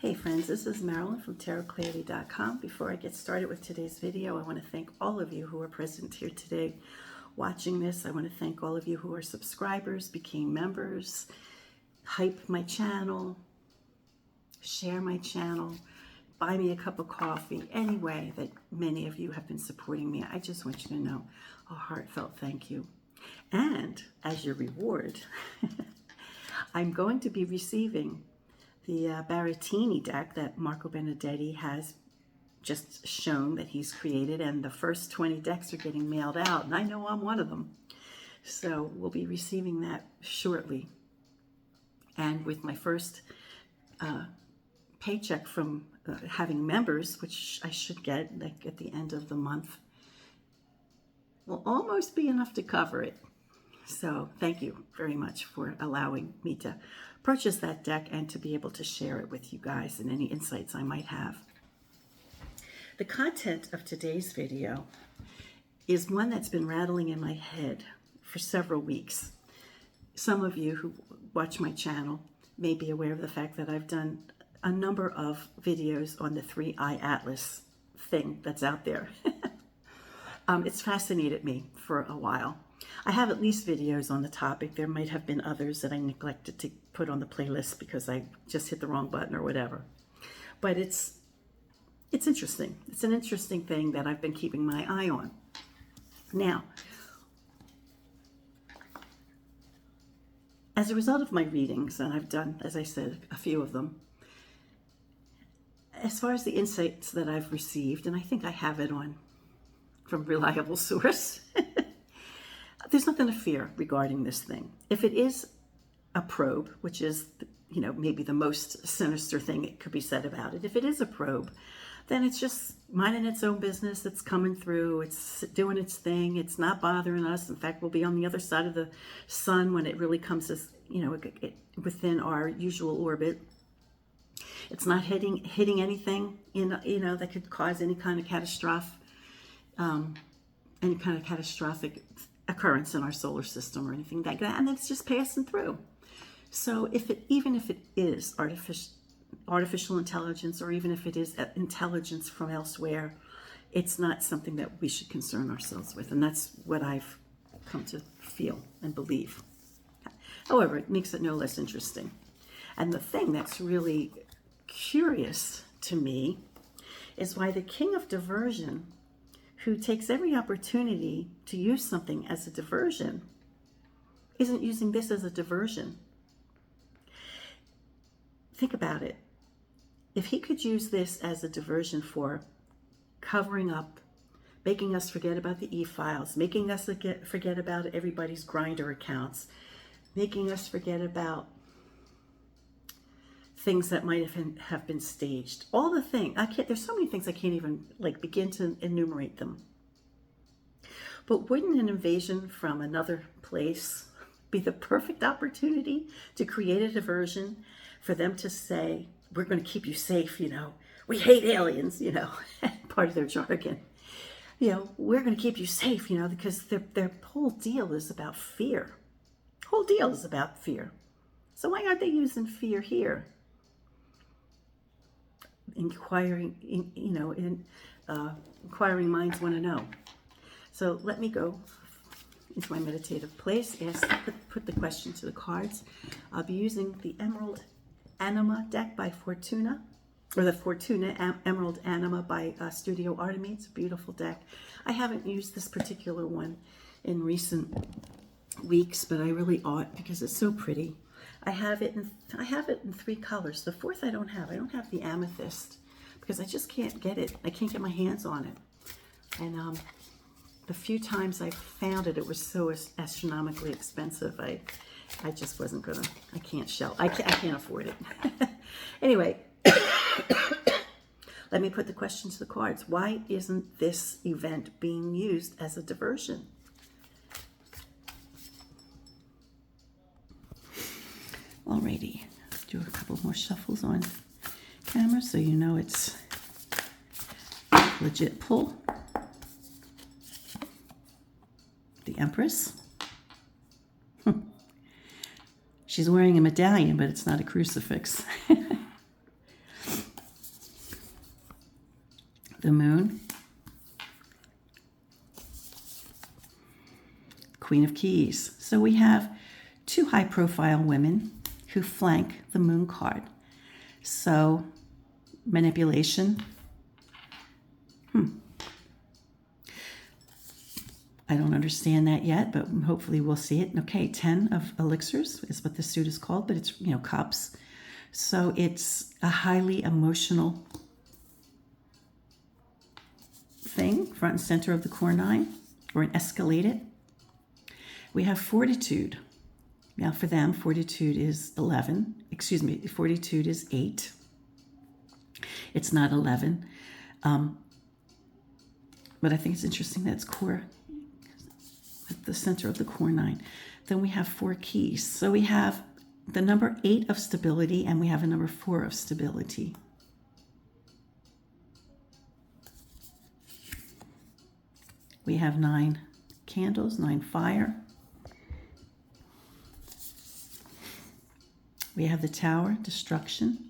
Hey friends, this is Marilyn from tarotclarity.com. Before I get started with today's video, I want to thank all of you who are present here today watching this. I want to thank all of you who are subscribers, became members, hype my channel, share my channel, buy me a cup of coffee, any way that many of you have been supporting me. I just want you to know a heartfelt thank you. And as your reward, I'm going to be receiving the Baratini deck that Marco Benedetti has just shown that he's created, and the first 20 decks are getting mailed out, and I know I'm one of them. So we'll be receiving that shortly. And with my first paycheck from having members, which I should get like at the end of the month, will almost be enough to cover it. So thank you very much for allowing me to purchase that deck and to be able to share it with you guys and any insights I might have. The content of today's video is one that's been rattling in my head for several weeks. Some of you who watch my channel may be aware of the fact that I've done a number of videos on the 3-eye atlas thing that's out there. It's fascinated me for a while. I have at least videos on the topic. There might have been others that I neglected to put on the playlist because I just hit the wrong button or whatever. But it's interesting. It's an interesting thing that I've been keeping my eye on. Now, as a result of my readings, and I've done, as I said, a few of them, as far as the insights that I've received, and I think I have it on from reliable source, there's nothing to fear regarding this thing. If it is a probe, which is, maybe the most sinister thing it could be said about it, if it is a probe, then it's just minding its own business. It's coming through. It's doing its thing. It's not bothering us. In fact, we'll be on the other side of the sun when it really comes as, within our usual orbit. It's not hitting anything, that could cause any kind of catastrophic occurrence in our solar system or anything like that, and it's just passing through. So even if it is artificial intelligence, or even if it is intelligence from elsewhere, it's not something that we should concern ourselves with, and that's what I've come to feel and believe. However, it makes it no less interesting. And the thing that's really curious to me is why the king of diversion, who takes every opportunity to use something as a diversion, isn't using this as a diversion. Think about it. If he could use this as a diversion for covering up, making us forget about the e-files, making us forget about everybody's Grindr accounts, making us forget about things that might have been staged, all the things. There's so many things I can't even begin to enumerate them. But wouldn't an invasion from another place be the perfect opportunity to create a diversion for them to say, we're going to keep you safe, we hate aliens, part of their jargon. We're going to keep you safe, because their whole deal is about fear. Whole deal is about fear. So why aren't they using fear here? Inquiring minds want to know. So let me go into my meditative place. Put the question to the cards. I'll be using the Emerald Anima deck by Fortuna, or the Fortuna Emerald Anima by Studio Artemy. It's a beautiful deck. I haven't used this particular one in recent weeks, but I really ought, because it's so pretty. I have it in 3 colors. The fourth I don't have. I don't have the amethyst because I just can't get it. I can't get my hands on it. And the few times I found it, it was so astronomically expensive. I just wasn't gonna. I can't afford it. Anyway, let me put the question to the cards. Why isn't this event being used as a diversion? Alrighty, let's do a couple more shuffles on camera so you know it's legit pull. The Empress. She's wearing a medallion, but it's not a crucifix. the Moon, Queen of Keys. So we have two high-profile women who flank the Moon card. So manipulation. I don't understand that yet, but hopefully we'll see it. Okay, 10 of elixirs is what the suit is called, but it's, cups. So it's a highly emotional thing, front and center of the core 9, or an escalated. We have fortitude. Now for them, fortitude is 11. Excuse me, fortitude is 8. It's not 11. But I think it's interesting that it's core at the center of the core 9. Then we have 4 keys. So we have the number 8 of stability, and we have a number 4 of stability. We have 9 candles, 9 fire. We have the Tower, destruction.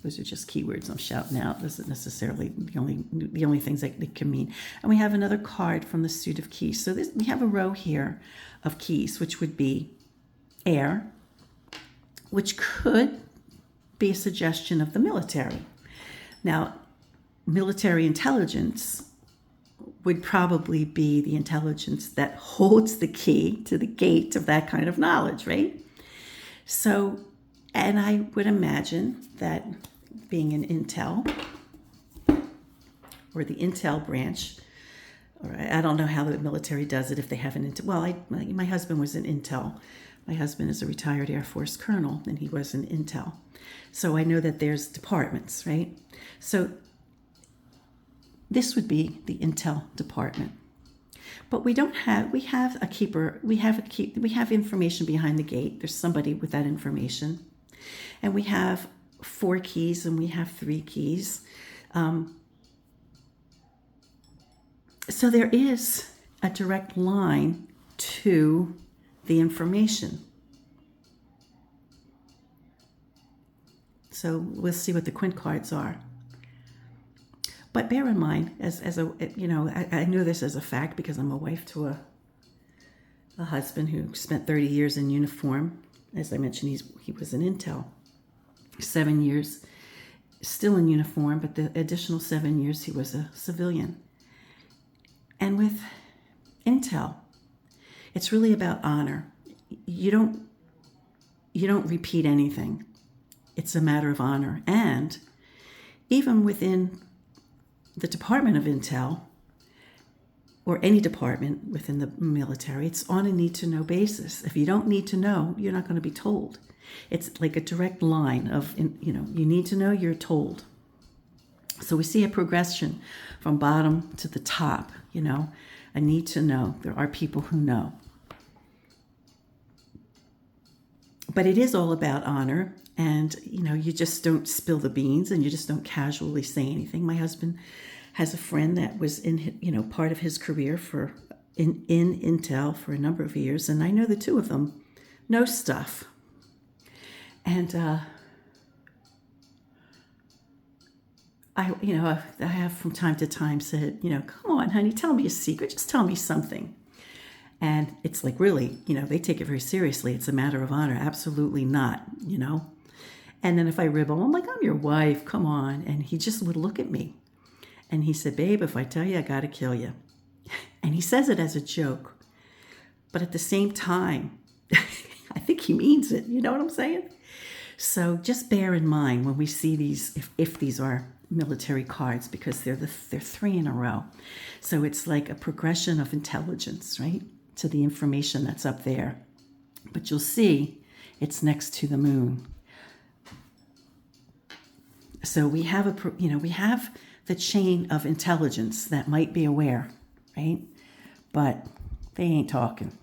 Those are just keywords I'm shouting out. This isn't necessarily the only things that it can mean. And we have another card from the suit of keys. So we have a row here of keys, which would be air, which could be a suggestion of the military. Now, military intelligence would probably be the intelligence that holds the key to the gate of that kind of knowledge, right? So, and I would imagine that being an intel, or the intel branch, or I don't know how the military does it if they have an intel. Well, my husband was an intel. My husband is a retired Air Force colonel, and he was an intel. So I know that there's departments, right? So this would be the intel department. But we have a keeper, we have information behind the gate. There's somebody with that information. And we have 4 keys and we have 3 keys. So there is a direct line to the information. So we'll see what the quint cards are. But bear in mind, I know this as a fact because I'm a wife to a husband who spent 30 years in uniform. As I mentioned, he was an intel. 7 years still in uniform, but the additional 7 years he was a civilian. And with intel, it's really about honor. You don't repeat anything. It's a matter of honor. And even within the Department of Intel, or any department within the military, it's on a need-to-know basis. If you don't need to know, you're not going to be told. It's like a direct line of, you need to know, you're told. So we see a progression from bottom to the top, a need to know. There are people who know. But it is all about honor, and, you just don't spill the beans and you just don't casually say anything. My husband has a friend that was in, part of his career in Intel for a number of years, and I know the two of them know stuff. And I have from time to time said, come on, honey, tell me a secret. Just tell me something. And it's like, really, they take it very seriously. It's a matter of honor. Absolutely not, And then if I rib him, I'm like, I'm your wife. Come on. And he just would look at me. And he said, babe, if I tell you, I got to kill you. And he says it as a joke. But at the same time, I think he means it. You know what I'm saying? So just bear in mind when we see these, if these are military cards, because they're 3 in a row. So it's like a progression of intelligence, right, to the information that's up there. But you'll see it's next to the moon. So we have the chain of intelligence that might be aware, right? But they ain't talking.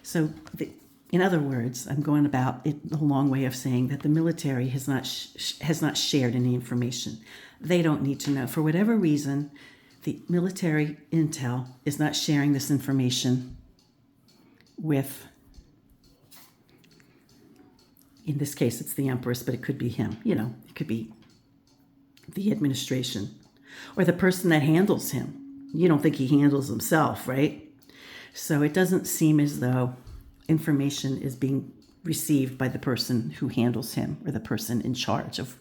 So in other words, I'm going about it a long way of saying that the military has not shared any information. They don't need to know. For whatever reason, the military intel is not sharing this information with, in this case, it's the Empress, but it could be him. It could be the administration or the person that handles him. You don't think he handles himself, right? So it doesn't seem as though information is being received by the person who handles him or the person in charge of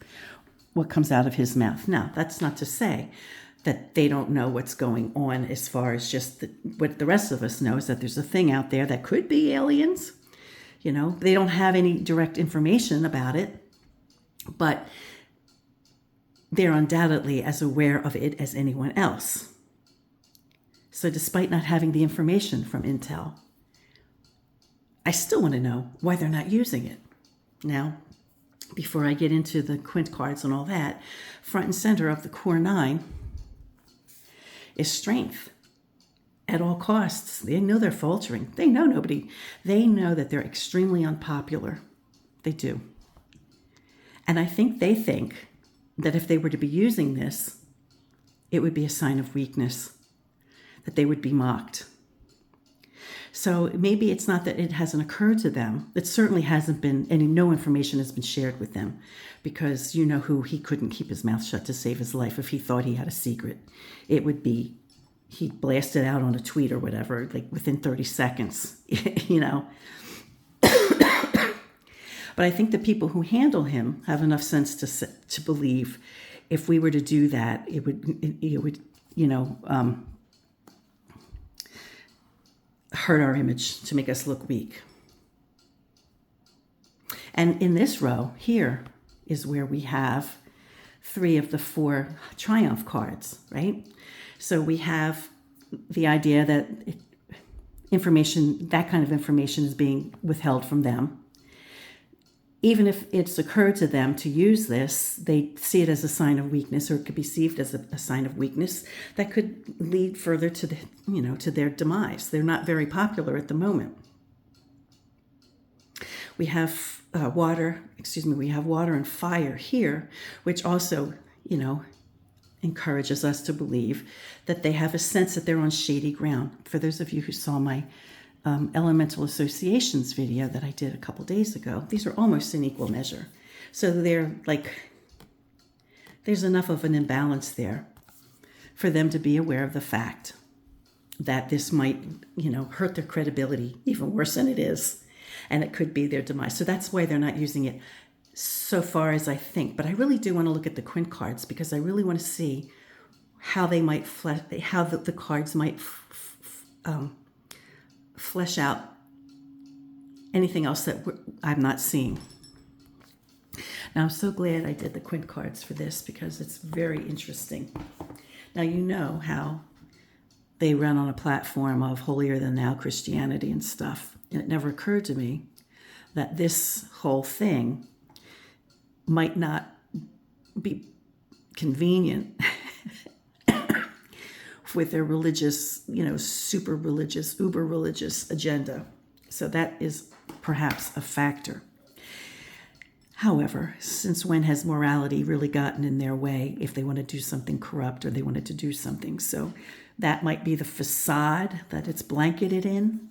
what comes out of his mouth. Now, that's not to say that they don't know what's going on as far as just what the rest of us know is that there's a thing out there that could be aliens. You know, they don't have any direct information about it, but they're undoubtedly as aware of it as anyone else. So despite not having the information from Intel, I still want to know why they're not using it. Now, before I get into the Quint cards and all that, front and center of the Core 9 is strength at all costs. They know they're faltering. They know nobody. They know that they're extremely unpopular. They do. And I think they think that if they were to be using this, it would be a sign of weakness, that they would be mocked. So maybe it's not that it hasn't occurred to them. It certainly hasn't been, no information has been shared with them, because you know who, he couldn't keep his mouth shut to save his life if he thought he had a secret. It would be, he'd blast it out on a tweet or whatever, like within 30 seconds, you know. But I think the people who handle him have enough sense to believe if we were to do that, it would hurt our image, to make us look weak. And in this row here is where we have 3 of the 4 triumph cards, right? So we have the idea that information, that kind of information, is being withheld from them. Even if it's occurred to them to use this, they see it as a sign of weakness, or it could be perceived as a sign of weakness that could lead further to to their demise. They're not very popular at the moment. We have water and fire here, which also, encourages us to believe that they have a sense that they're on shady ground. For those of you who saw my elemental associations video that I did a couple days ago, these are almost in equal measure. So they're like, there's enough of an imbalance there for them to be aware of the fact that this might, hurt their credibility even worse than it is. And it could be their demise. So that's why they're not using it so far as I think. But I really do want to look at the Quint cards, because I really want to see how they might how the cards might flesh out anything else that I'm not seeing. Now, I'm so glad I did the Quint cards for this, because it's very interesting. Now, you know how they run on a platform of holier than thou Christianity and stuff. And it never occurred to me that this whole thing might not be convenient with their religious, super religious, uber religious agenda. So that is perhaps a factor. However, since when has morality really gotten in their way if they want to do something corrupt or they wanted to do something? So that might be the facade that it's blanketed in.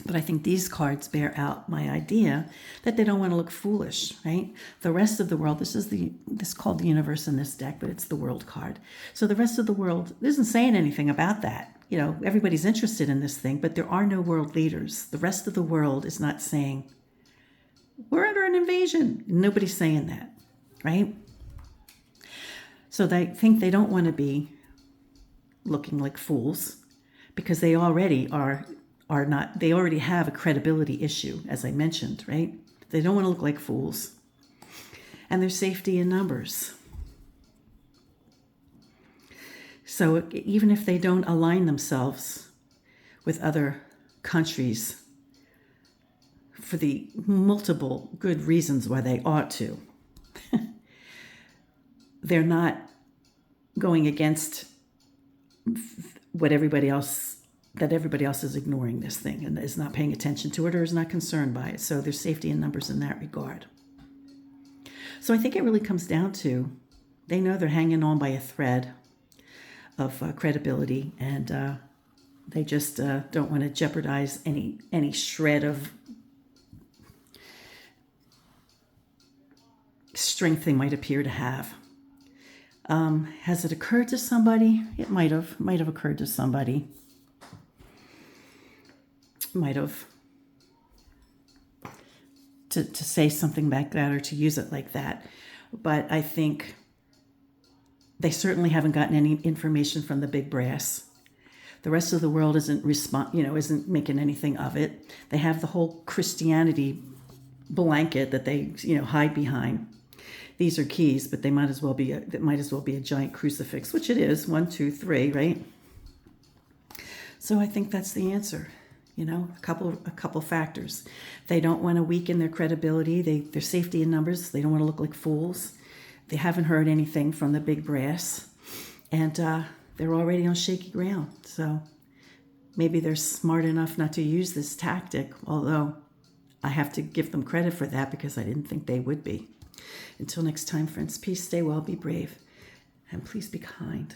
But I think these cards bear out my idea that they don't want to look foolish, right? The rest of the world, this is called the universe in this deck, but it's the world card. So the rest of the world isn't saying anything about that. Everybody's interested in this thing, but there are no world leaders. The rest of the world is not saying, we're under an invasion. Nobody's saying that, right? So they think they don't want to be looking like fools, because they already are not, they already have a credibility issue, as I mentioned, right? They don't want to look like fools. And there's safety in numbers. So even if they don't align themselves with other countries for the multiple good reasons why they ought to, they're not going against everybody else is ignoring this thing and is not paying attention to it or is not concerned by it. So there's safety in numbers in that regard. So I think it really comes down to, they know they're hanging on by a thread of credibility, and they just don't want to jeopardize any shred of strength they might appear to have. Has it occurred to somebody? It might have occurred to somebody. Might have. To say something like that or to use it like that. But I think they certainly haven't gotten any information from the big brass. The rest of the world isn't making anything of it. They have the whole Christianity blanket that they, hide behind. These are keys, but they might as well be a giant crucifix, which it is. 1, 2, 3, right? So I think that's the answer. A couple factors. They don't want to weaken their credibility. Their safety in numbers. They don't want to look like fools. They haven't heard anything from the big brass, and they're already on shaky ground. So maybe they're smart enough not to use this tactic. Although I have to give them credit for that because I didn't think they would be. Until next time, friends. Peace. Stay well. Be brave, and please be kind.